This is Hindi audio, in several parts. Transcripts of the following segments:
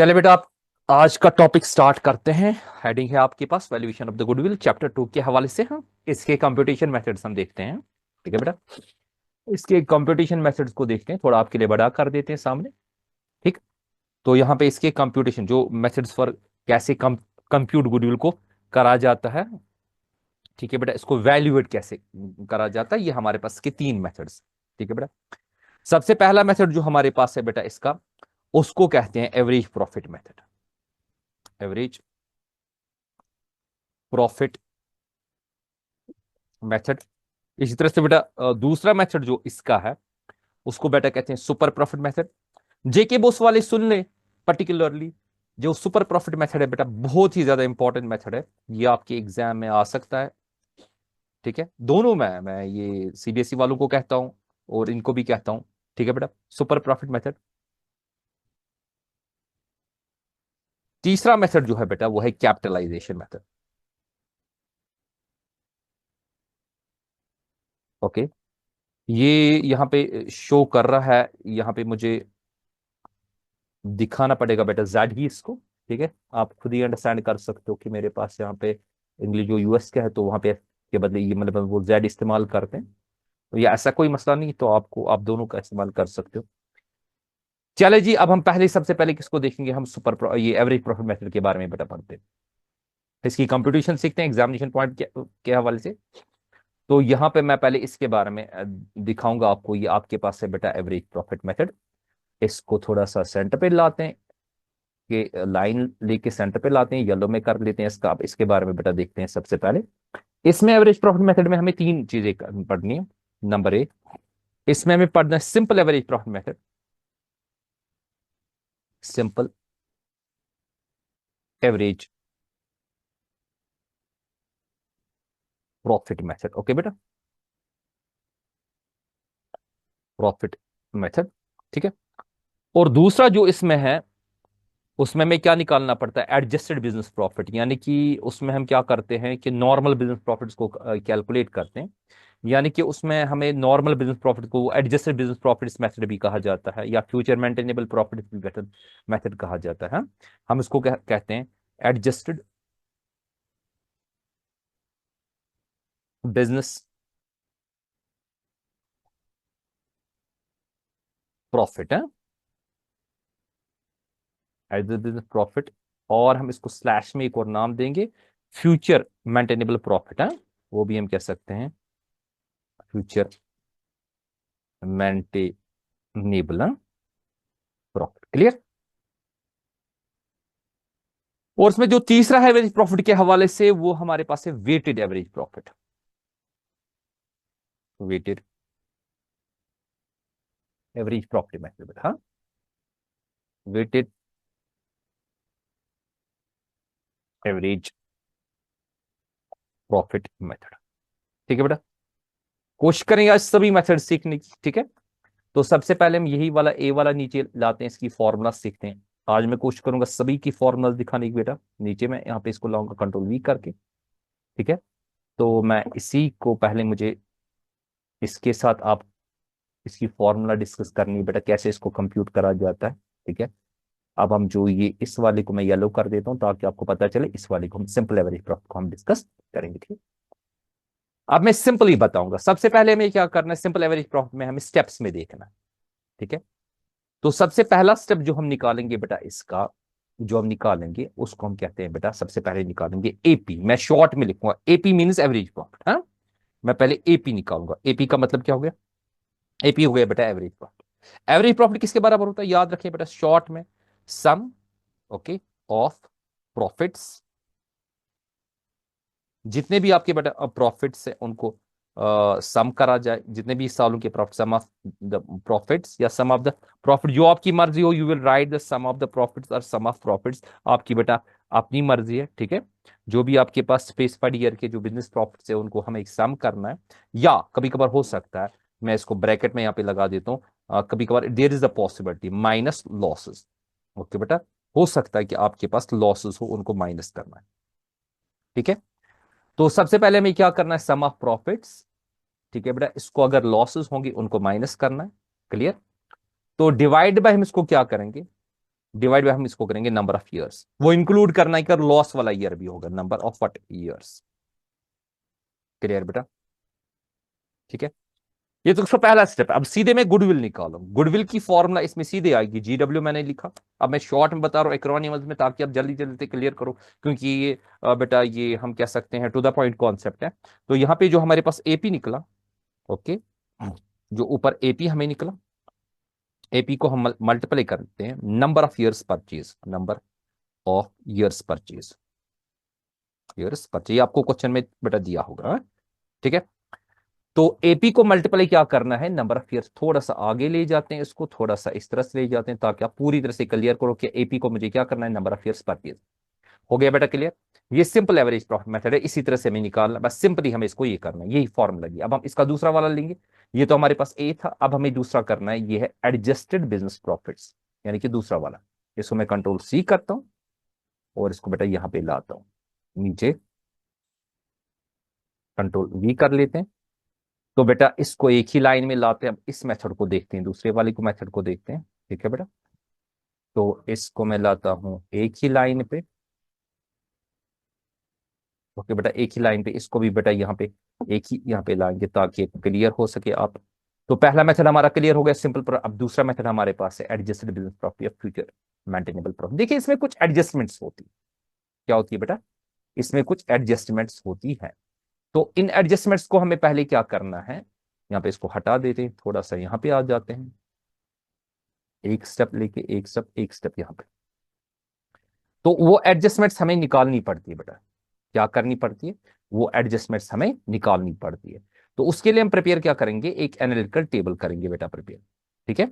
चले बेटा, आप आज का टॉपिक स्टार्ट करते हैं। हेडिंग है आपके पास valuation of the goodwill, chapter 2 के हवाले से हम इसके कंप्यूटेशन मेथड्स हम देखते हैं। ठीक है बेटा, इसके कंप्यूटेशन मेथड्स को देखते हैं, थोड़ा आपके लिए बड़ा कर देते हैं सामने। ठीक, तो यहाँ पे इसके कंप्यूटेशन जो मेथड्स फॉर कैसे कंप्यूट गुडविल को करा जाता है। ठीक है बेटा, इसको वैल्यूएट कैसे करा जाता है, ये हमारे पास के तीन मेथड्स। ठीक है बेटा, सबसे पहला मेथड जो हमारे पास है बेटा इसका, उसको कहते हैं average profit method. Average profit method. इसी तरह से बेटा दूसरा मेथड जो इसका है उसको बेटा कहते हैं सुपर प्रॉफिट मेथड। जेके बोस वाले सुन ले पर्टिकुलरली, जो सुपर प्रॉफिट मेथड है बेटा बहुत ही ज्यादा इंपॉर्टेंट मेथड है, ये आपके एग्जाम में आ सकता है। ठीक है, दोनों में मैं ये सीबीएसई वालों को कहता हूं और इनको भी कहता हूं। ठीक है बेटा, सुपर प्रॉफिट मेथड। तीसरा मेथड जो है बेटा वो है कैपिटलाइजेशन मेथड। ओके, ये यहाँ पे शो कर रहा है, यहाँ पे मुझे दिखाना पड़ेगा बेटा जेड ही इसको। ठीक है, आप खुद ही अंडरस्टैंड कर सकते हो कि मेरे पास यहाँ पे इंग्लिश जो यूएस का है तो वहां पे के बदले ये मतलब वो जेड इस्तेमाल करते हैं, तो ये ऐसा कोई मसला नहीं, तो आपको आप दोनों का इस्तेमाल कर सकते हो। चले जी, अब हम पहले सबसे पहले किसको देखेंगे, हम ये एवरेज प्रॉफिट मेथड के बारे में बेटा पढ़ते हैं। इसकी कंप्यूटेशन सीखते हैं एग्जामिनेशन पॉइंट के हवाले से। तो यहाँ पे मैं पहले इसके बारे में दिखाऊंगा आपको। ये आपके पास है बेटा एवरेज प्रॉफिट मेथड। इसको थोड़ा सा सेंटर पे लाते हैं, के लाइन लेके सेंटर पे लाते हैं, येलो में कर लेते हैं इसका। अब इसके बारे में बेटा देखते हैं सबसे पहले। इसमें एवरेज प्रॉफिट मेथड में हमें तीन चीजें पढ़नी है। नंबर एक, इसमें हमें पढ़ना है simple average profit method. Simple average profit method. Okay बेटा, प्रॉफिट मेथड। ठीक है, और दूसरा जो इसमें है उसमें हमें क्या निकालना पड़ता है, एडजस्टेड बिजनेस प्रॉफिट। यानी कि उसमें हम क्या करते हैं कि नॉर्मल बिजनेस प्रॉफिट्स को कैलकुलेट करते हैं। यानी कि उसमें हमें नॉर्मल बिजनेस प्रॉफिट को एडजस्टेड बिजनेस प्रॉफिट्स मेथड भी कहा जाता है, या future maintainable profit method method कहा जाता है। हम इसको कहते हैं एडजस्टेड बिजनेस प्रॉफिट है, एडजस्टेड बिजनेस प्रॉफिट। और हम इसको स्लैश में एक और नाम देंगे, फ्यूचर मेंटेनेबल प्रॉफिट है, वो भी हम कह सकते हैं फ्यूचर मेंटेनेबल प्रॉफिट। क्लियर। और इसमें जो तीसरा है एवरेज प्रॉफिट के हवाले से, वो हमारे पास है weighted average profit. Weighted average profit method. हाँ, वेटेड एवरेज प्रॉफिट मेथड। ठीक है बेटा, कोशिश करेंगे आज सभी मेथड सीखने की। ठीक है, तो सबसे पहले हम यही वाला ए वाला नीचे लाते हैं, इसकी फॉर्मूला सीखते हैं। आज मैं कोशिश करूंगा सभी की फॉर्मूला दिखाने की बेटा। नीचे मैं यहाँ पे इसको लाऊंगा कंट्रोल वी करके। ठीक है, तो मैं इसी को पहले मुझे इसके साथ आप इसकी फॉर्मूला डिस्कस करनी है बेटा, कैसे इसको कंप्यूट करा जाता है। ठीक है, अब हम जो ये इस वाले को मैं येलो कर देता हूं ताकि आपको पता चले, इस वाले को हम सिंपल एवरेज प्रॉफिट को हम डिस्कस करेंगे। ठीक है, अब मैं सिंपल ही बताऊंगा। सबसे पहले हमें क्या करना है, सिंपल एवरेज प्रॉफिट में हमें स्टेप्स में देखना है। ठीक है, तो सबसे पहला स्टेप जो हम निकालेंगे बेटा इसका, जो हम निकालेंगे उसको हम कहते हैं बेटा, सबसे पहले निकालेंगे एपी। मैं शॉर्ट में लिखूंगा एपी मींस एवरेज प्रॉफिट। हाँ, मैं पहले एपी निकालूंगा। एपी का मतलब क्या हो गया, एपी हो गया बेटा एवरेज प्रॉफिट। एवरेज प्रॉफिट किसके बराबर होता है, याद रखिए बेटा, शॉर्ट में सम, ओके, ऑफ प्रॉफिट्स। जितने भी आपके बेटा प्रॉफिट्स है उनको सम करा जाए, जितने भी सालों के profit, sum of the profits या सम ऑफ द प्रॉफिट, जो आपकी मर्जी हो, you will write the sum of the profits और सम ऑफ प्रॉफिट्स। आपकी बेटा अपनी मर्जी है। ठीक है, जो भी आपके पास स्पेसिफाइड ईयर के जो बिजनेस प्रॉफिट्स है उनको हमें एक सम करना है, या कभी कभार हो सकता है, मैं इसको ब्रैकेट में यहाँ पे लगा देता हूँ, कभी कभार there is the possibility minus losses. Okay बेटा, हो सकता है कि आपके पास लॉसेस हो, उनको माइनस करना है। ठीक है, तो सबसे पहले हमें क्या करना है, सम ऑफ प्रॉफिट्स। ठीक है बेटा, इसको अगर लॉसेस होंगी उनको माइनस करना है। क्लियर। तो डिवाइड बाय हम इसको क्या करेंगे, डिवाइड बाय हम इसको करेंगे नंबर ऑफ ईयर्स, वो इंक्लूड करना है कि लॉस वाला ईयर भी होगा, number of what years. Clear बेटा? ठीक है, ये तो उसका पहला स्टेप है। अब सीधे मैं गुडविल निकालू, गुडविल की फॉर्मूला इसमें सीधे आएगी, GW मैंने लिखा। अब मैं शॉर्ट में बता रहा हूँ एक्रोनिमल्स में, ताकि आप जल्दी जल्दी क्लियर करो, क्योंकि ये बेटा ये हम कह सकते हैं टू द पॉइंट कॉन्सेप्ट है। तो यहाँ पे जो हमारे पास AP निकला, ओके, जो ऊपर AP हमें निकला, AP को हम मल्टीप्लाई करते हैं number of years purchase, number of years purchase, years purchase आपको क्वेश्चन में बेटा दिया होगा, हाँ? ठीक है, तो AP को मल्टीप्लाई क्या करना है, नंबर ऑफ ईयर्स, थोड़ा सा आगे ले जाते हैं इसको, थोड़ा सा इस तरह से ले जाते हैं, ताकि आप पूरी तरह से क्लियर करो कि AP को मुझे क्या करना है, नंबर ऑफ ईयर्स परचेज। हो गया बेटा क्लियर? ये सिंपल एवरेज प्रॉफिट मेथड है, इसी तरह से हमें निकालना, बस सिंपली हमें इसको ये करना है, यही फॉर्मूला लगी। अब हम इसका दूसरा वाला लेंगे, ये तो हमारे पास A था, अब हमें दूसरा करना है, ये है एडजस्टेड बिजनेस प्रॉफिट्स, यानी कि दूसरा वाला। इसको मैं कंट्रोल C करता हूं और इसको बेटा यहां पे लाता हूं नीचे, कंट्रोल V कर लेते हैं। तो बेटा इसको एक ही लाइन में लाते हैं, अब इस मेथड को देखते हैं, दूसरे वाले को मेथड को देखते हैं। ठीक है बेटा, तो इसको मैं लाता हूं एक ही लाइन पे, ओके बेटा, एक ही लाइन पे, इसको भी बेटा यहाँ पे एक ही यहाँ पे लाएंगे, ताकि क्लियर हो सके आप। तो पहला मेथड हमारा क्लियर हो गया, सिंपल। पर अब दूसरा मेथड हमारे पास है एडजस्टेड बिजनेस प्रॉफिट या फ्यूचर मेंटेनेबल प्रॉफिट। देखिए इसमें कुछ एडजस्टमेंट्स होती, क्या होती है बेटा, इसमें कुछ एडजस्टमेंट्स होती है। तो इन एडजस्टमेंट्स को हमें पहले क्या करना है, यहाँ पे इसको हटा देते हैं, थोड़ा सा यहाँ पे आ जाते हैं, एक स्टेप लेके एक स्टेप एक स्टेप यहाँ पे। तो वो एडजस्टमेंट्स हमें निकालनी पड़ती है बेटा, क्या करनी पड़ती है, वो एडजस्टमेंट्स हमें निकालनी पड़ती है। तो उसके लिए हम प्रिपेयर क्या करेंगे, एक एनालिटिकल टेबल करेंगे बेटा प्रिपेयर। ठीक है,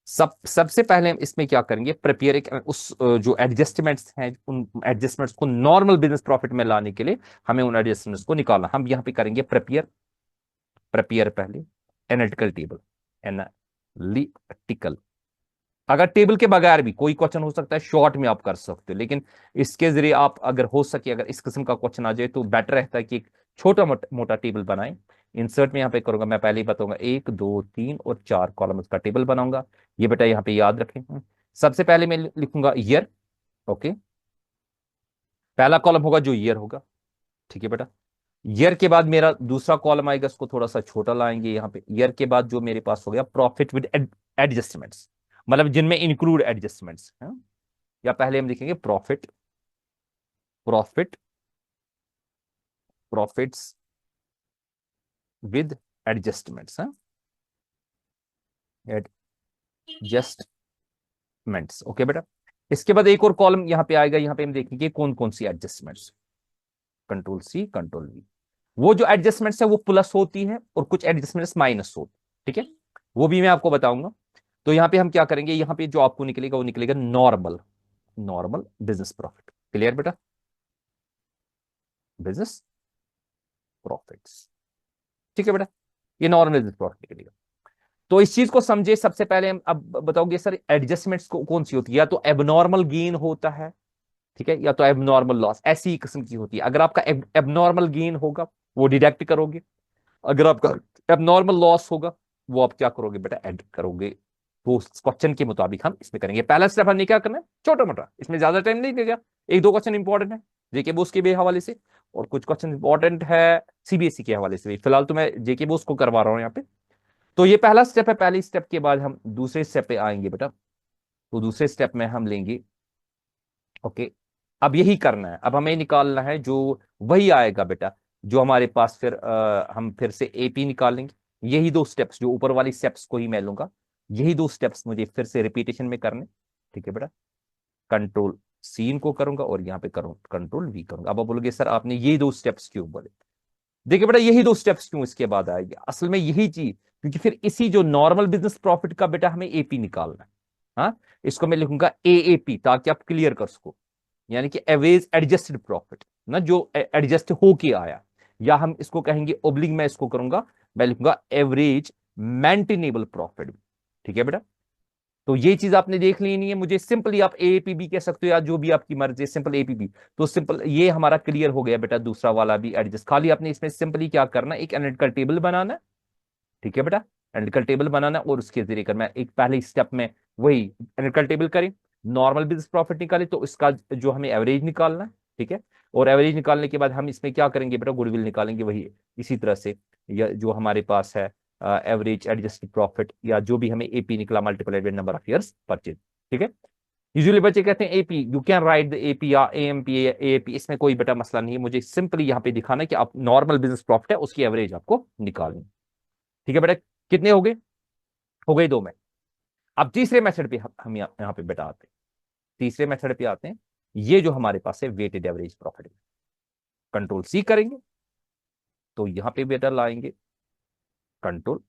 सबसे पहले हम इसमें क्या करेंगे, प्रिपेयर एक उस जो एडजस्टमेंट्स हैं, उन एडजस्टमेंट्स को नॉर्मल बिजनेस प्रॉफिट में लाने के लिए हमें उन एडजस्टमेंट्स को निकालना। हम यहाँ पे करेंगे प्रिपेयर, प्रिपेयर पहले एनालिटिकल टेबल, एनालिटिकल। अगर टेबल के बगैर भी कोई क्वेश्चन हो सकता है, शॉर्ट में आप कर सकते हो, लेकिन इसके जरिए आप अगर हो सके, अगर इस किस्म का क्वेश्चन आ जाए तो बेटर रहता है कि एक छोटा मोटा टेबल बनाएं। इंसर्ट में यहाँ पे करूंगा, मैं पहले ही बताऊंगा, 1 2 3 और 4 कॉलम का टेबल बनाऊंगा। ये बेटा यहाँ पे याद रखें। सबसे पहले मैं लिखूंगा ईयर, ओके, पहला कॉलम होगा जो ईयर होगा। ठीक है बेटा, ईयर के बाद मेरा दूसरा कॉलम आएगा, इसको थोड़ा सा छोटा लाएंगे यहाँ पे। ईयर के बाद जो मेरे पास हो गया प्रॉफिट विद एडजस्टमेंट्स, मतलब जिनमें इंक्लूड एडजस्टमेंट्स है, या पहले हम लिखेंगे profit, profit, profits with adjustments, adjustments, okay बेटा। इसके बाद एक और कॉलम यहाँ पे आएगा, यहाँ पे हम देखेंगे कौन कौन सी adjustments, control C control V। वो जो एडजस्टमेंट्स है वो प्लस होती है और कुछ एडजस्टमेंट्स माइनस होती, ठीक है, वो भी मैं आपको बताऊंगा। तो यहाँ पे हम क्या करेंगे, यहाँ पे जो आपको निकलेगा वो निकलेगा normal, normal business profit. Clear बेटा, बिजनेस प्रॉफिट्स। ठीक है बेटा, ये नॉर्मल बिजनेस प्रॉफिट निकलेगा। तो इस चीज को समझे, सबसे पहले हम अब बताओगे सर एडजस्टमेंट्स को कौन सी होती है, या तो एबनॉर्मल गेन होता है, ठीक है, या तो एबनॉर्मल लॉस, ऐसी किस्म की होती है। अगर आपका एबनॉर्मल गेन होगा वो डिडक्ट करोगे, अगर आपका एबनॉर्मल लॉस होगा वो आप क्या करोगे बेटा, ऐड करोगे। तो क्वेश्चन के मुताबिक हम इसमें करेंगे। पहला स्टेप हमने क्या करना है, छोटा मोटा, इसमें ज्यादा टाइम नहीं लगेगा। एक दो क्वेश्चन इंपॉर्टेंट है जेके बोस के भी हवाले से, और कुछ क्वेश्चन इंपॉर्टेंट है CBSE के हवाले से भी। फिलहाल तो मैं जेके बोस को करवा रहा हूँ यहाँ पे। तो ये पहला स्टेप है, पहले स्टेप के बाद हम दूसरे स्टेप पे आएंगे बेटा। तो दूसरे स्टेप में हम लेंगे, ओके, अब यही करना है, अब हमें निकालना है जो वही आएगा बेटा, जो हमारे पास फिर हम फिर से AP निकालेंगे। यही दो स्टेप्स, जो ऊपर वाली स्टेप्स को ही मैं लूंगा, यही दो स्टेप्स मुझे फिर से रिपीटेशन में करने। ठीक है बेटा, कंट्रोल C इनको करूंगा और यहाँ पे करूँ कंट्रोल V करूंगा। अब आप बोलोगे सर आपने ये दो स्टेप्स क्यों बोले, देखिए बेटा यही दो स्टेप्स क्यों इसके बाद आएगी, असल में यही चीज, क्योंकि फिर इसी जो नॉर्मल बिजनेस प्रॉफिट का बेटा हमें AP निकालना है। हाँ, इसको मैं लिखूंगा AAP, ताकि आप क्लियर कर सको, यानी कि एवरेज एडजस्टेड प्रॉफिट ना, जो एडजस्ट होके आया, या हम इसको कहेंगे ओब्लिक, मैं इसको करूंगा, मैं लिखूंगा एवरेज मेंटेनेबल प्रॉफिट। ठीक है बेटा, तो ये चीज आपने देख लेनी है, मुझे सिंपली आप AAP भी कह सकते हो या जो भी आपकी मर्जी है, सिंपल APP। तो सिंपल ये हमारा क्लियर हो गया बेटा, दूसरा वाला भी एडजस्ट। खाली आपने इसमें सिंपली क्या करना है, एक एनालिटिकल टेबल बनाना है। ठीक है बेटा, एनालिटिकल टेबल बनाना, और उसके जरिए करना है एक पहले स्टेप में वही एनालिटिकल टेबल करें, नॉर्मल बिजनेस प्रॉफिट निकाले तो इसका जो हमें एवरेज निकालना है, ठीक है। और एवरेज निकालने के बाद हम इसमें क्या करेंगे बेटा, गुडविल निकालेंगे, वही इसी तरह से जो हमारे पास है एवरेज एडजस्टेड प्रॉफिट, या जो भी हमें एपी निकला multiplied by number of years purchase, ठीक है। यूजुअली बच्चे कहते हैं AP, you can write the AP या एएमपी एपी, इसमें कोई बेटा मसला नहीं है, मुझे सिंपली यहाँ पे दिखाना है कि आप नॉर्मल बिजनेस प्रॉफिट है उसकी एवरेज आपको निकालनी, ठीक है बेटा। कितने हो गए 2 में। अब तीसरे मेथड पे हम यहाँ पे बेटा आते हैं, तीसरे मेथड पे आते हैं। ये जो हमारे पास है weighted average profit, control C करेंगे तो यहां पे बेटा लाएंगे, कंट्रोल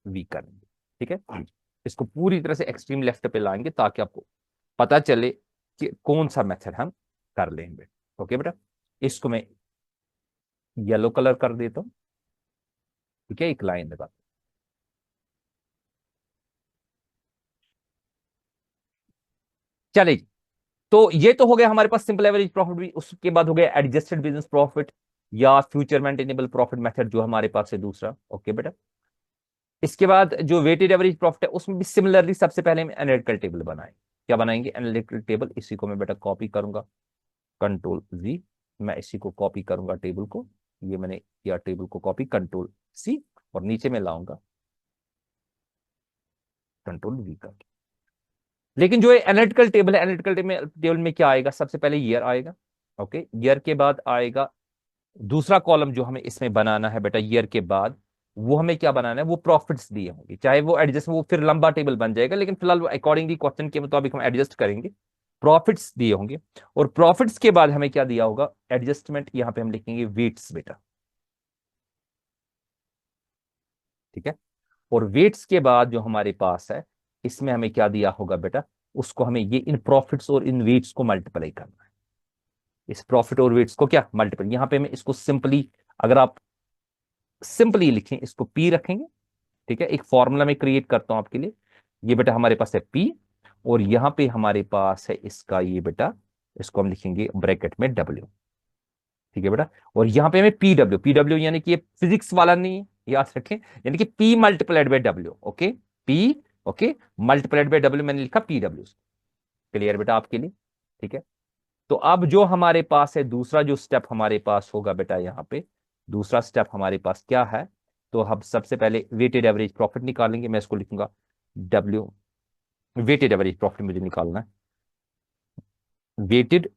वी करेंगे, ठीक है। इसको पूरी तरह से एक्सट्रीम लेफ्ट पे लाएंगे ताकि आपको पता चले कि कौन सा मेथड हम कर लेंगे। ओके बेटा, इसको मैं येलो कलर कर देता हूं, ठीक है, एक लाइन लगा। चले जी। तो ये तो हो गया हमारे पास सिंपल एवरेज प्रॉफिट भी, उसके बाद हो गया एडजस्टेड बिजनेस प्रॉफिट या फ्यूचर मेंटेनेबल प्रॉफिट मेथड जो हमारे पास है दूसरा। ओके बेटा, इसके बाद जो वेटेड एवरेज प्रॉफिट है उसमें भी सिमिलरली सबसे पहले हम एनालिटिकल टेबल बनाएं। क्या बनाएंगे? Analytical table. इसी को मैं बेटा कॉपी करूंगा, कंट्रोल वी, मैं इसी को कॉपी करूंगा टेबल को, ये मैंने किया टेबल को कॉपी, कंट्रोल सी, और नीचे में लाऊंगा कंट्रोल वी का। लेकिन जो एनालिटिकल टेबल है, एनालिटिकल टेबल में क्या आएगा? सबसे पहले ईयर आएगा, ओके। ईयर के बाद आएगा दूसरा कॉलम जो हमें इसमें बनाना है बेटा, ईयर के बाद वो हमें क्या बनाना है? वो प्रॉफिट्स दिए होंगे, चाहे वो एडजस्ट, वो फिर लंबा टेबल बन जाएगा, लेकिन फिलहाल अकॉर्डिंगली क्वेश्चन के मुताबिक हम एडजस्ट करेंगे। प्रॉफिट्स दिए होंगे, और प्रॉफिट्स के बाद हमें क्या दिया होगा? एडजस्टमेंट। यहां पे हम लिखेंगे वेट्स बेटा, ठीक है। और वेट्स के बाद जो हमारे पास है इसमें हमें क्या दिया होगा बेटा? उसको हमें ये इन प्रॉफिट्स और इन वेट्स को मल्टीप्लाई करना है। इस प्रॉफिट और वेट्स को क्या मल्टीप्लाई, यहां पे मैं इसको सिंपली, अगर आप सिंपली लिखें इसको पी रखेंगे, ठीक है। एक फॉर्मूला में क्रिएट करता हूं आपके लिए। ये बेटा हमारे पास है पी, और यहां पे हमारे पास है इसका ये बेटा, इसको हम लिखेंगे ब्रैकेट में डब्ल्यू, ठीक है बेटा। और यहां पे हमें पी डब्ल्यू, पी डब्ल्यू यानी कि ये फिजिक्स वाला नहीं है, याद रखें, यानी कि P multiplied by W, okay. P, okay, multiplied by W, मैंने लिखा पी डब्ल्यू। क्लियर बेटा आपके लिए? ठीक है। तो अब जो हमारे पास है दूसरा जो स्टेप हमारे पास होगा बेटा, यहाँ पे दूसरा स्टेप हमारे पास क्या है? तो हम सबसे पहले वेटेड एवरेज प्रॉफिट निकालेंगे। मैं इसको लिखूंगा डब्ल्यू, वेटेड एवरेज प्रॉफिट मुझे निकालना है। वेटेड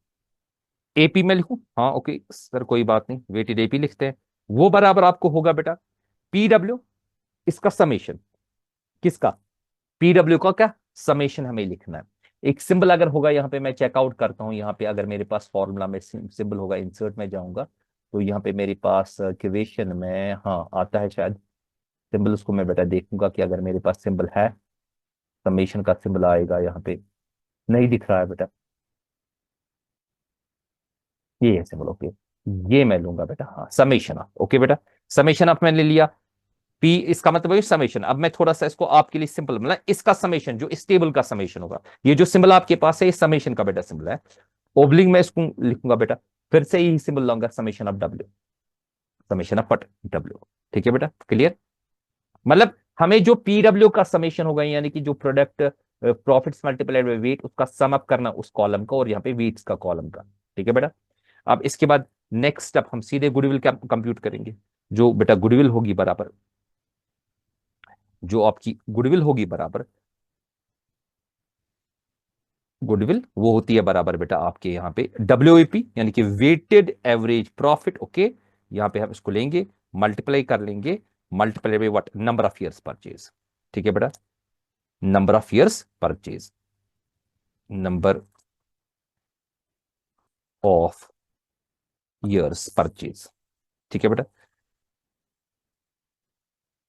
एपी में लिखूं? हाँ ओके सर, कोई बात नहीं, वेटेड एपी लिखते हैं। वो बराबर आपको होगा बेटा पी डब्ल्यू, इसका समेशन, किसका? पी डब्ल्यू का क्या समेशन हमें लिखना है। एक सिंबल अगर होगा यहाँ पे, मैं चेकआउट करता हूँ यहाँ पे, अगर मेरे पास फॉर्मूला में सिंबल होगा, इंसर्ट में जाऊंगा तो यहाँ पे मेरे पास क्वेश्चन में हाँ आता है शायद सिंबल, उसको मैं बेटा देखूंगा कि अगर मेरे पास सिंबल है, समेशन का सिंबल आएगा यहाँ पे, नहीं दिख रहा है बेटा, ये है सिंबल, ओके। ये मैं लूंगा बेटा, हाँ समेशन ऑफ, ओके बेटा, समेशन ऑफ मैंने लिया। पी इसका मतलब है समेशन। अब मैं थोड़ा सा इसको आपके लिए सिंपल, मतलब इसका समेशन जो इस टेबल का समेशन होगा, ये जो सिंबल आपके पास है ये समेशन का बेटा सिंबल है। ओब्लिंग में इसको लिखूंगा बेटा, फिर से यही सिंबल लाऊंगा, summation of W, summation of W, ठीक है बेटा, क्लियर। मतलब हमें जो पीडब्ल्यू का समेशन होगा, यानी कि जो product profits multiplied by weight, उसका सम अप करना उस कॉलम का, और यहाँ पे वेट्स का कॉलम का, ठीक है बेटा। अब इसके बाद नेक्स्ट स्टेप हम सीधे गुडविल का कंप्यूट करेंगे। जो बेटा गुडविल होगी बराबर, जो आपकी गुडविल होगी बराबर, गुडविल वो होती है बराबर बेटा आपके यहाँ पे डब्ल्यूएपी, यानी कि वेटेड एवरेज प्रॉफिट, ओके। यहाँ पे हम इसको लेंगे, मल्टीप्लाई कर लेंगे, multiply by what? Number of years purchase, ठीक है बेटा, number of years purchase, number of years purchase, ठीक है बेटा।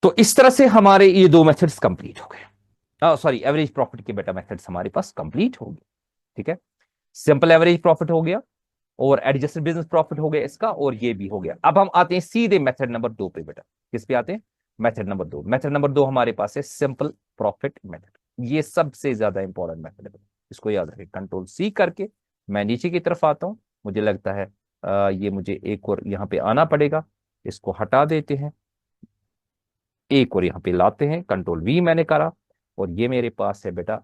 तो इस तरह से हमारे ये 2 मेथड्स कंप्लीट हो गए, सॉरी एवरेज प्रॉफिट के बेटा मेथड्स हमारे पास कंप्लीट हो गए, ठीक है। सिंपल एवरेज प्रॉफिट हो गया, और एडजस्टेड बिजनेस प्रॉफिट हो गया इसका, और ये भी हो गया। अब हम आते हैं सीधे मेथड नंबर 2 पे बेटा। किस पे आते हैं? Method number 2। मेथड नंबर 2 हमारे पास है सिंपल प्रॉफिट मेथड। ये सबसे ज्यादा इंपॉर्टेंट मेथड है बेटा, इसको याद रखें। कंट्रोल सी करके मैं नीचे की तरफ आता हूं, मुझे लगता है ये मुझे एक और यहाँ पे आना पड़ेगा, इसको हटा देते हैं, एक और यहाँ पे लाते हैं, कंट्रोल वी मैंने करा, और ये मेरे पास है बेटा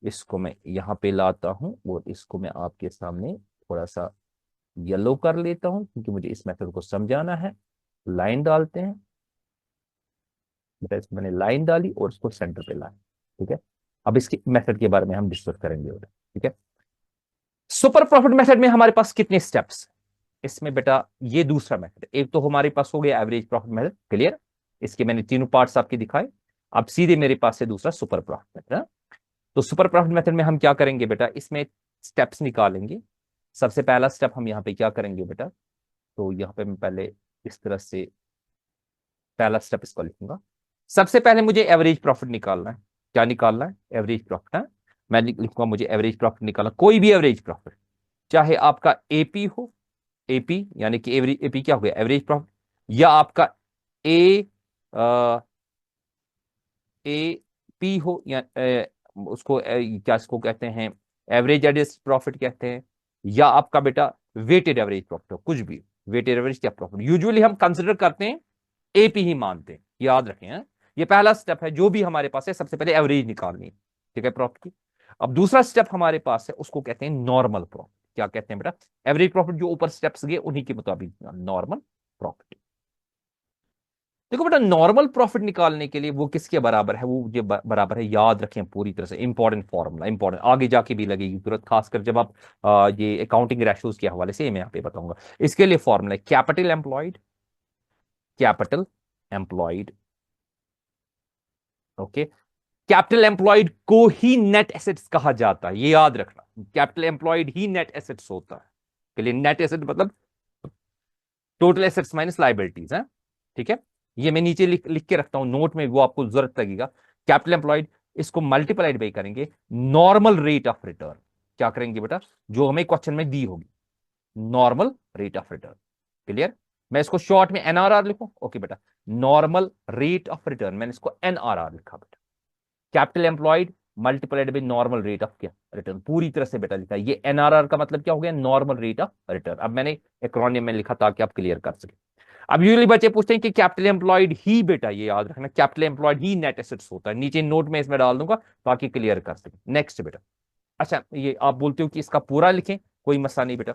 इसको मैं यहां पे लाता हूं और इसको मैं आपके सामने थोड़ा सा येलो कर लेता हूं क्योंकि मुझे इस मेथड को समझाना है। लाइन डालते हैं बेटा, इसको मैंने लाइन डाली और इसको सेंटर पे लाया। ठीक है, अब इसके मेथड के बारे में हम डिस्कस करेंगे बेटा। ठीक है, सुपर प्रॉफिट मेथड में हमारे पास कितने स्टेप्स? इसमें बेटा ये दूसरा मेथड, एक तो हमारे पास हो गया एवरेज प्रॉफिट मेथड, क्लियर। इसके मैंने तीनों पार्ट्स आपके दिखाए। अब सीधे मेरे पास है दूसरा सुपर प्रॉफिट मेथड। तो सुपर प्रॉफिट मेथड में हम क्या करेंगे बेटा, इसमें स्टेप्स निकालेंगे। सबसे पहला स्टेप हम यहाँ पे क्या करेंगे बेटा, तो यहाँ पे मैं पहले इस तरह से पहला स्टेप इसको लिखूंगा। सबसे पहले मुझे एवरेज प्रॉफिट निकालना है। क्या निकालना है? एवरेज प्रॉफिट है। मैं लिखूंगा मुझे एवरेज प्रॉफिट निकालना, कोई भी एवरेज प्रॉफिट, चाहे आपका एपी हो, एपी यानी कि एवरेज, एपी क्या हो गया, एवरेज प्रॉफिट, या आपका ए ए पी हो, या उसको क्या इसको कहते हैं, एवरेज एडजस्ट प्रॉफिट कहते हैं, या आपका बेटा वेटेड एवरेज प्रॉफिट हो, कुछ भी। वेटेड एवरेज क्या प्रॉफिट, यूजुअली हम कंसिडर करते हैं एपी ही मानते हैं, याद रखें। ये पहला स्टेप है जो भी हमारे पास है, सबसे पहले एवरेज निकालनी है, ठीक है, प्रॉफिट की। अब दूसरा स्टेप हमारे पास है, उसको कहते हैं नॉर्मल प्रॉफिट। क्या कहते हैं बेटा? एवरेज प्रॉफिट जो ऊपर स्टेप्स गए उन्हीं के मुताबिक नॉर्मल प्रॉफिट। देखो बेटा, नॉर्मल प्रॉफिट निकालने के लिए वो किसके बराबर है, वो जो बराबर है, याद रखें पूरी तरह से, इंपॉर्टेंट फॉर्मूला, इंपॉर्टेंट, आगे जाके भी लगेगी जरूरत, खासकर जब आप ये अकाउंटिंग रेशोज के हवाले से मैं यहाँ पे बताऊंगा। इसके लिए फॉर्मूला है capital employed, capital employed, okay. Capital employed को ही नेट एसेट्स कहा जाता है, ये याद रखना, कैपिटल एम्प्लॉयड ही नेट एसेट्स होता है। के लिए नेट एसेट मतलब टोटल एसेट्स माइनस लाइबिलिटीज है, ठीक है। ये मैं नीचे लिख के रखता हूं नोट में, वो आपको जरूरत लगेगा। कैपिटल एम्प्लॉयड, इसको मल्टीप्लाइड बाई करेंगे नॉर्मल रेट ऑफ रिटर्न। क्या करेंगे बेटा, जो हमें क्वेश्चन में दी होगी, normal rate of return, clear. मैं इसको शॉर्ट में एनआरआर लिखूं, ओके बेटा, नॉर्मल रेट ऑफ रिटर्न, मैंने इसको एनआरआर लिखा बेटा। Capital employed multiplied by normal rate of क्या, रिटर्न, पूरी तरह से बेटा लिखा है। ये एनआरआर का मतलब क्या हो गया, नॉर्मल रेट ऑफ रिटर्न। अब मैंने एक्रोनियम में लिखा ताकि आप क्लियर कर सके। अब यूजली बच्चे पूछते हैं कि कैपिटल एम्प्लॉयड ही, बेटा ये याद रखना, कैपिटल एम्प्लॉयड ही नेट एसेट्स होता है। नीचे नोट में इसमें डाल दूंगा ताकि क्लियर कर सके। नेक्स्ट बेटा, अच्छा ये आप बोलते हो कि इसका पूरा लिखें, कोई मसला नहीं बेटा,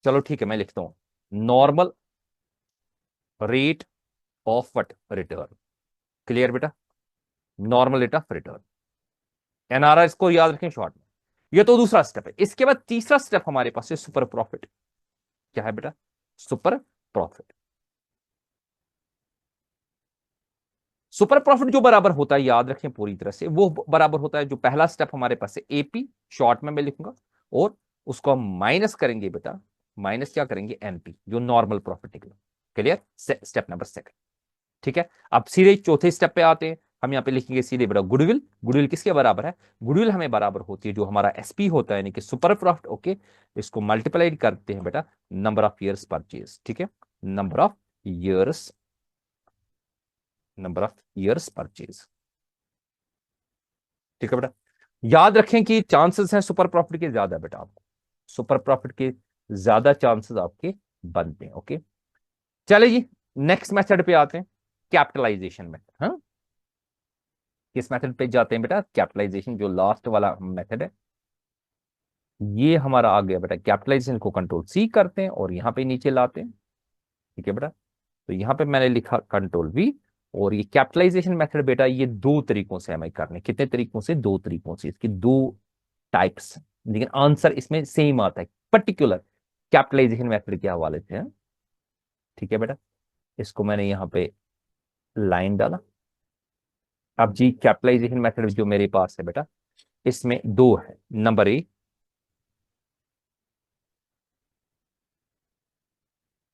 चलो ठीक है, मैं लिखता हूं normal rate of what, return, clear बेटा, normal rate of return, NRR, इसको याद रखें शॉर्ट में। ये तो दूसरा स्टेप है। इसके बाद तीसरा स्टेप हमारे पास है सुपर प्रॉफिट। क्या है बेटा? Super profit. सुपर प्रॉफिट जो बराबर होता है, याद रखें पूरी तरह से, वो बराबर होता है जो पहला स्टेप हमारे पास है एपी, शॉर्ट में मैं लिखूंगा, और उसको हम माइनस करेंगे बेटा, माइनस क्या करेंगे, एनपी, जो नॉर्मल प्रॉफिट निकला, क्लियर, स्टेप नंबर सेकंड। ठीक है, अब सीधे चौथे स्टेप पे आते हैं। हम यहाँ पे लिखेंगे सीधे बेटा गुडविल। गुडविल किसके बराबर है? गुडविल हमें बराबर होती है जो हमारा एसपी होता है, यानी कि सुपर प्रॉफिट, ओके। इसको मल्टीप्लाई करते हैं बेटा नंबर ऑफ ईयर्स परचेज, ठीक है, number of years, number of years purchase, ठीक है बेटा। याद रखें कि चांसेस हैं सुपर प्रॉफिट के ज्यादा बेटा, आपको सुपर प्रॉफिट के ज्यादा चांसेस आपके बनते हैं, ओके। चले जी, नेक्स्ट मेथड पे आते हैं, कैपिटलाइजेशन मेथड। हाँ, किस मेथड पे जाते हैं बेटा, कैपिटलाइजेशन, जो लास्ट वाला मेथड है। ये हमारा आ गया बेटा, कैपिटलाइजेशन को कंट्रोल सी करते हैं और यहां पे नीचे लाते हैं, ठीक है बेटा। तो यहां पे मैंने लिखा कंट्रोल वी। और ये कैपिटलाइजेशन मेथड बेटा, ये दो तरीकों से हमें करने, कितने तरीकों से, दो तरीकों से, इसकी दो टाइप्स, लेकिन आंसर इसमें सेम आता है, पर्टिकुलर कैपिटलाइजेशन मेथड के हवाले से, हाँ? ठीक है बेटा, इसको मैंने यहाँ पे लाइन डाला। अब जी कैपिटलाइजेशन मेथड जो मेरे पास है बेटा, इसमें दो है। नंबर ए,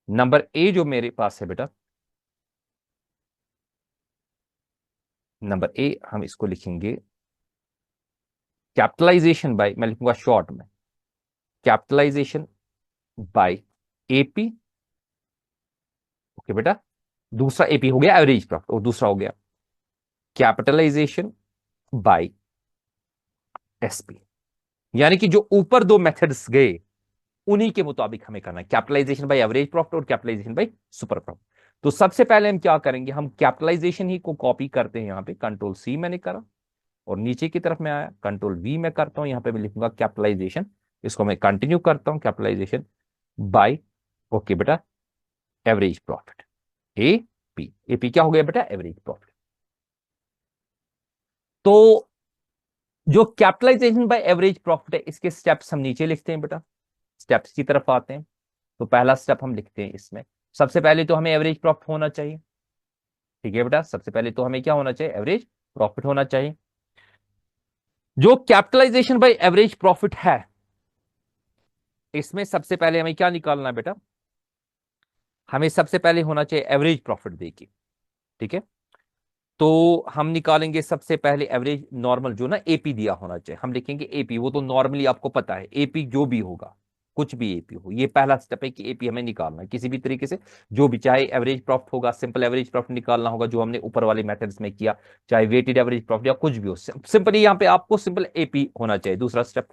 नंबर ए जो मेरे पास है बेटा, नंबर ए हम इसको लिखेंगे कैपिटलाइजेशन बाय, मैं लिखूंगा शॉर्ट में, कैपिटलाइजेशन बाय एपी, ओके बेटा। दूसरा एपी हो गया एवरेज प्रॉफिट, और दूसरा हो गया कैपिटलाइजेशन बाय एसपी। यानी कि जो ऊपर दो मेथड्स गए उन्हीं के मुताबिक हमें करना है, कैपिटलाइजेशन बाय एवरेज प्रॉफिट और कैपिटलाइजेशन बाय सुपर प्रॉफिट। तो सबसे पहले हम क्या करेंगे, हम कैपिटलाइजेशन ही को कॉपी करते हैं, यहां पे कंट्रोल सी मैंने करा और नीचे की तरफ में आया, कंट्रोल वी में करता हूं, यहां पे मैं लिखूंगा कैपिटलाइजेशन, इसको मैं कंटिन्यू करता हूं, कैपिटलाइजेशन बाय, ओके बेटा, average profit, A P, A P क्या हो गया बेटा, एवरेज प्रॉफिट। तो जो कैपिटलाइजेशन बाय एवरेज प्रॉफिट है, इसके स्टेप्स हम नीचे लिखते हैं बेटा, स्टेप्स की तरफ आते हैं। तो पहला स्टेप हम लिखते हैं इसमें, सबसे पहले तो हमें एवरेज प्रॉफिट होना चाहिए, ठीक है बेटा, सबसे पहले तो हमें क्या होना चाहिए, एवरेज प्रॉफिट होना चाहिए। जो कैपिटलाइजेशन बाय एवरेज प्रॉफिट है, इसमें सबसे पहले हमें क्या निकालना है बेटा, हमें सबसे पहले होना चाहिए एवरेज प्रॉफिट देखिए, ठीक है। तो हम निकालेंगे सबसे पहले एवरेज नॉर्मल, जो ना एपी दिया होना चाहिए, हम लिखेंगे एपी, वो तो नॉर्मली आपको पता है एपी जो भी होगा, कुछ भी एपी हो, ये पहला स्टेप है कि एपी हमें निकालना है किसी भी तरीके से, जो भी, चाहे एवरेज प्रॉफिट होगा, सिंपल एवरेज प्रॉफिट निकालना होगा जो हमने ऊपर वाले मेथड्स में किया, चाहे वेटेड एवरेज प्रॉफिट या कुछ भी हो, सिंपली यहां पे आपको सिंपल एपी होना चाहिए, दूसरा स्टेप।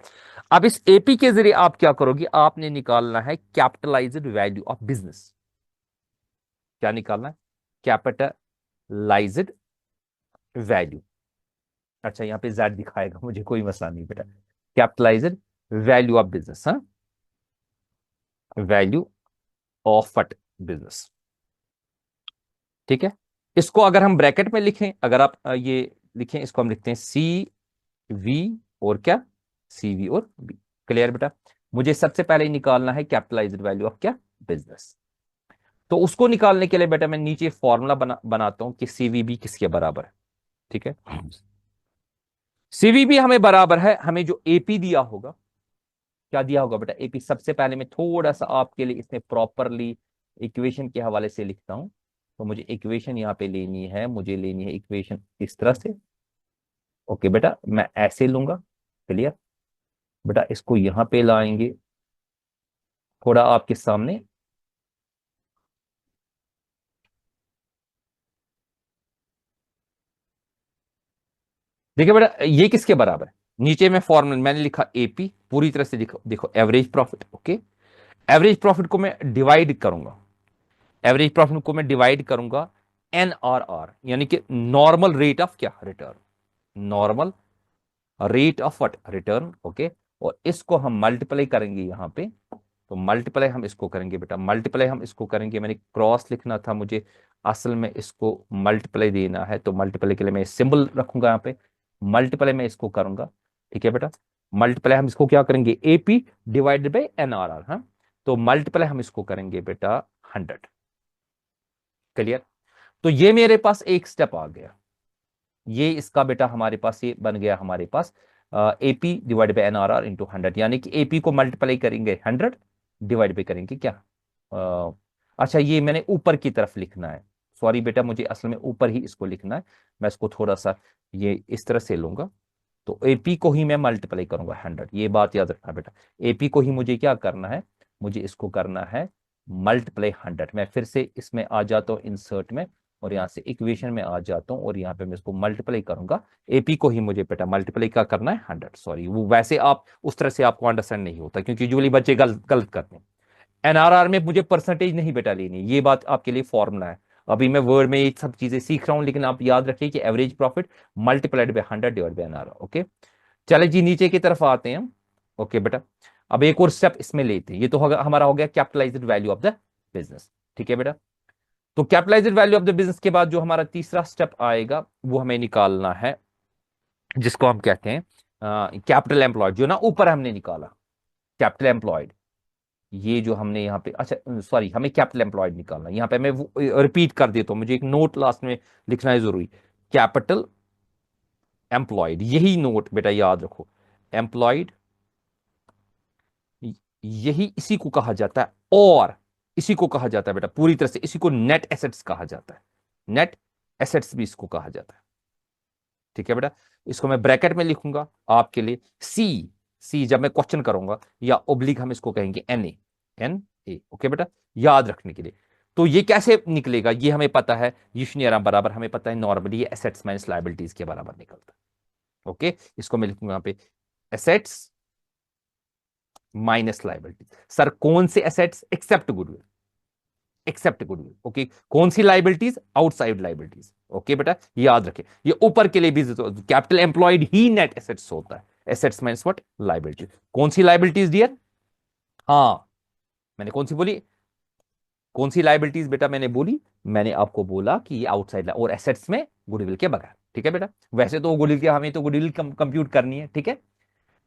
अब इस एपी के जरिए आप क्या करोगे, आपने निकालना है कैपिटलाइज्ड वैल्यू ऑफ बिजनेस, क्या निकालना है, कैपिटलाइज्ड वैल्यू, अच्छा यहाँ पे जेड दिखाएगा मुझे, कोई मसला नहीं बेटा, कैपिटलाइज्ड वैल्यू ऑफ बिजनेस, हाँ, वैल्यू ऑफ वट बिजनेस, ठीक है। इसको अगर हम ब्रैकेट में लिखें, अगर आप ये लिखें, इसको हम लिखते हैं सी वी और क्या, सी वी और बी, क्लियर बेटा। मुझे सबसे पहले निकालना है कैपिटलाइज्ड वैल्यू ऑफ क्या, बिजनेस। तो उसको निकालने के लिए बेटा मैं नीचे फॉर्मूला बनाता हूं कि सीवीबी किसके बराबर है, ठीक है। सीवीबी हमें बराबर है, हमें जो एपी दिया होगा, क्या दिया होगा बेटा, एपी। सबसे पहले मैं थोड़ा सा आपके लिए इसमें प्रॉपरली इक्वेशन के हवाले से लिखता हूं, तो मुझे इक्वेशन यहाँ पे लेनी है, मुझे लेनी है इक्वेशन इस तरह से, ओके बेटा, मैं ऐसे लूंगा, क्लियर बेटा, इसको यहां पे लाएंगे थोड़ा आपके सामने, देखिए बेटा ये किसके बराबर है, नीचे में फॉर्मूला मैंने लिखा एपी, पूरी तरह से देखो देखो average profit, okay. Average profit को मैं डिवाइड करूंगा, एवरेज प्रॉफिट को मैं डिवाइड करूंगा एनआरआर, यानी कि नॉर्मल रेट ऑफ क्या, return, normal rate of what, return, okay. और इसको हम मल्टीप्लाई करेंगे यहां पे, तो मल्टीप्लाई हम इसको करेंगे बेटा, मल्टीप्लाई हम इसको करेंगे, मैंने क्रॉस लिखना था मुझे, असल में इसको मल्टीप्लाई देना है, तो मल्टीप्लाई के लिए मैं सिंबल रखूंगा यहाँ पे, मल्टीप्लाई मैं इसको करूंगा, ठीक है बेटा। मल्टीप्लाई हम इसको क्या करेंगे, एपी डिवाइडेड बाई एनआरआर, हाँ, तो मल्टीप्लाई हम इसको करेंगे बेटा 100, क्लियर। तो ये मेरे पास एक स्टेप आ गया, ये इसका बेटा हमारे पास ये बन गया, हमारे पास AP divide by NRR into 100, यानी कि एपी को मल्टीप्लाई करेंगे 100, डिवाइड बाई करेंगे क्या, अ, अच्छा ये मैंने ऊपर की तरफ लिखना है, सॉरी बेटा, मुझे असल में ऊपर ही इसको लिखना है, मैं इसको थोड़ा सा ये इस तरह से लूंगा, तो एपी को ही मैं मल्टीप्लाई करूंगा 100, ये बात याद रखना बेटा, एपी को ही मुझे क्या करना है, मुझे इसको करना है मल्टीप्लाई 100, मैं फिर से इसमें आ जाता हूँ इंसर्ट में, और यहाँ से इक्वेशन में आ जाता हूँ, और यहाँ पे मैं इसको मल्टीप्लाई करूंगा, एपी को ही मुझे बेटा मल्टीप्लाई क्या करना है 100, सॉरी वो वैसे आप उस तरह से आपको अंडरस्टैंड नहीं होता, क्योंकि यूजुअली बच्चे गलत गलत करते हैं, एनआरआर में मुझे परसेंटेज नहीं बेटा लेनी, ये बात आपके लिए फॉर्मूला है, अभी मैं वर्ड में ये सब चीजें सीख रहा हूं, लेकिन आप याद रखिए कि average profit multiplied by 100 divide bye NRR, okay. चले जी नीचे की तरफ आते हैं हम, ओके बेटा। अब एक और स्टेप इसमें लेते हैं, ये तो हमारा हो गया capitalised value of the business, ठीक है बेटा। तो capitalised value of the business के बाद जो हमारा तीसरा स्टेप आएगा, वो हमें निकालना है, जिसको हम कहते हैं कैपिटल एम्प्लॉयड, जो ना ऊपर हमने निकाला, कैपिटल एम्प्लॉयड, ये जो हमने यहाँ पे, अच्छा सॉरी, हमें कैपिटल एम्प्लॉयड निकालना है, यहाँ पे मैं रिपीट कर देता हूँ, मुझे एक नोट लास्ट में लिखना है जरूरी, कैपिटल एम्प्लॉयड, यही नोट बेटा याद रखो, एम्प्लॉयड, यही इसी को कहा जाता है, और इसी को कहा जाता है बेटा पूरी तरह से, इसी को नेट एसेट्स कहा जाता है, नेट एसेट्स भी इसको कहा जाता है, ठीक है बेटा। इसको मैं ब्रैकेट में लिखूंगा आपके लिए, सी, सी जब मैं क्वेश्चन करूंगा, या ओब्लिक हम इसको कहेंगे N A, N A, okay बेटा, याद रखने के लिए। तो ये कैसे निकलेगा, ये हमें पता है, यूशनियरा बराबर हमें पता है, नॉर्मली ये एसेट्स माइनस लायबिलिटीज के बराबर निकलता है, ओके। इसको मैं लिखूंगा यहाँ पे, एसेट्स माइनस लायबिलिटी, सर कौन से assets, except goodwill, except goodwill. Okay, कौन सी लाइबिलिटीज? Outside liabilities. ओके बेटा, याद रखें, ये ऊपर के लिए भी कैपिटल एम्प्लॉयड ही नेट एसेट्स होता है। Assets means what? लाइबिलिटी। कौन सी लाइबिलिटीज डियर? हाँ, मैंने कौन सी बोली? कौन सी लाइबिलिटीज बेटा मैंने बोली? मैंने आपको बोला कि ये आउटसाइड और एसेट्स में गुडविल के बगैर। ठीक है बेटा, वैसे तो गुडविल के हमें तो गुडविल कंप्यूट करनी है। ठीक है,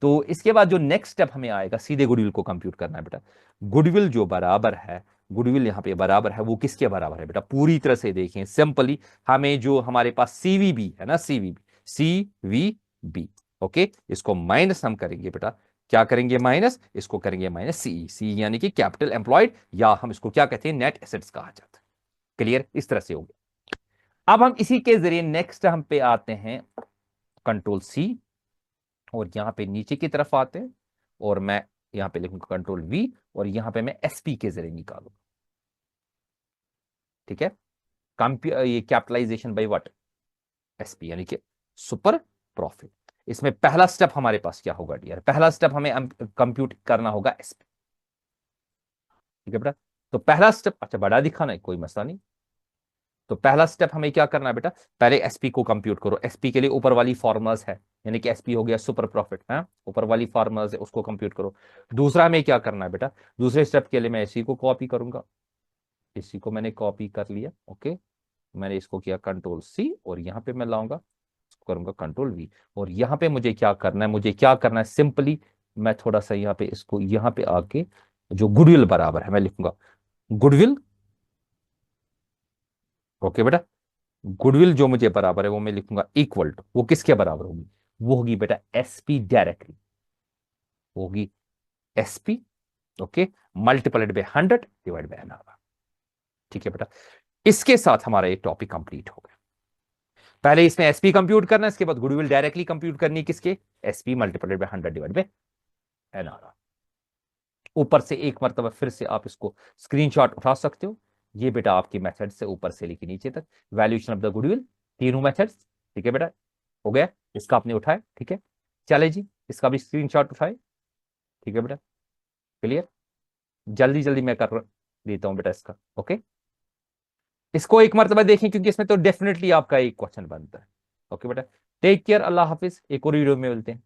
तो इसके बाद जो नेक्स्ट स्टेप हमें आएगा, सीधे गुडविल को कंप्यूट करना है बेटा। गुडविल जो बराबर है, गुडविल यहां पे बराबर है, वो किसके बराबर है बेटा? पूरी तरह से देखें सिंपली, हमें जो हमारे पास सीवीबी है ना, सीवीबी, सीवीबी, ओके, इसको माइनस हम करेंगे बेटा। क्या करेंगे? माइनस, इसको करेंगे माइनस सी, सी यानी कि कैपिटल एम्प्लॉयड, या हम इसको क्या कहते हैं? नेट एसेट्स कहा जाता है। क्लियर? इस तरह से हो गया। अब हम इसी के जरिए नेक्स्ट हम पे आते हैं कंट्रोल सी, और यहां पे नीचे की तरफ आते हैं, और मैं यहां पे लिखूंगा कंट्रोल वी, और यहां पे मैं एसपी के जरिए निकालूंगा। ठीक है, ये कैपिटलाइजेशन बाय व्हाट? एसपी, यानी कि सुपर प्रॉफिट। इसमें पहला स्टेप हमारे पास क्या होगा डियर? पहला स्टेप हमें कंप्यूट करना होगा एसपी। ठीक है बेटा, तो पहला स्टेप, अच्छा बड़ा दिखाना है, कोई मसला नहीं। तो पहला स्टेप हमें क्या करना है बेटा? पहले एसपी को कंप्यूट करो। एसपी के लिए ऊपर वाली फॉर्मूलाज है, यानी कि एसपी हो गया सुपर प्रॉफिट है, ऊपर वाली फॉर्मूलाज है, उसको कंप्यूट करो। दूसरा हमें क्या करना है बेटा? दूसरे स्टेप के लिए मैं इसी को कॉपी करूंगा। इसी को मैंने कॉपी कर लिया। ओके, मैंने इसको किया कंट्रोल सी, और यहां पे मैं लाऊंगा, इसको करूंगा कंट्रोल वी। और यहां पे मुझे क्या करना है? मुझे क्या करना है सिंपली, मैं थोड़ा सा यहां पे इसको यहां पे आके, जो गुडविल बराबर है, मैं लिखूंगा गुडविल। ओके बेटा, गुडविल जो मुझे बराबर है वो मैं लिखूंगा इक्वल टू, वो किसके बराबर होगी? वो होगी बेटा एसपी डायरेक्टली, होगी SP, okay, multiplied by 100 divide by NR. ठीक है बेटा, इसके साथ हमारा ये टॉपिक कंप्लीट हो गया। पहले इसमें एसपी कंप्यूट करना है, इसके बाद गुडविल डायरेक्टली कंप्यूट करनी है, किसके? SP multiplied by 100 divide by NR. ऊपर से एक मरतबा फिर से आप इसको स्क्रीनशॉट उठा सकते हो। ये बेटा आपकी मेथड से ऊपर से लेके नीचे तक वैल्यूएशन ऑफ द गुडविल, तीनों मेथड्स। ठीक है बेटा, हो गया, इसका आपने उठाया। ठीक है, चले जी, इसका भी स्क्रीनशॉट उठाए। ठीक है बेटा, क्लियर? जल्दी जल्दी मैं कर देता हूं बेटा इसका। ओके, इसको एक मरतबा देखें, क्योंकि इसमें तो डेफिनेटली आपका एक क्वेश्चन बनता है। ओके बेटा, टेक केयर, अल्लाह हाफिज, एक और वीडियो में मिलते हैं।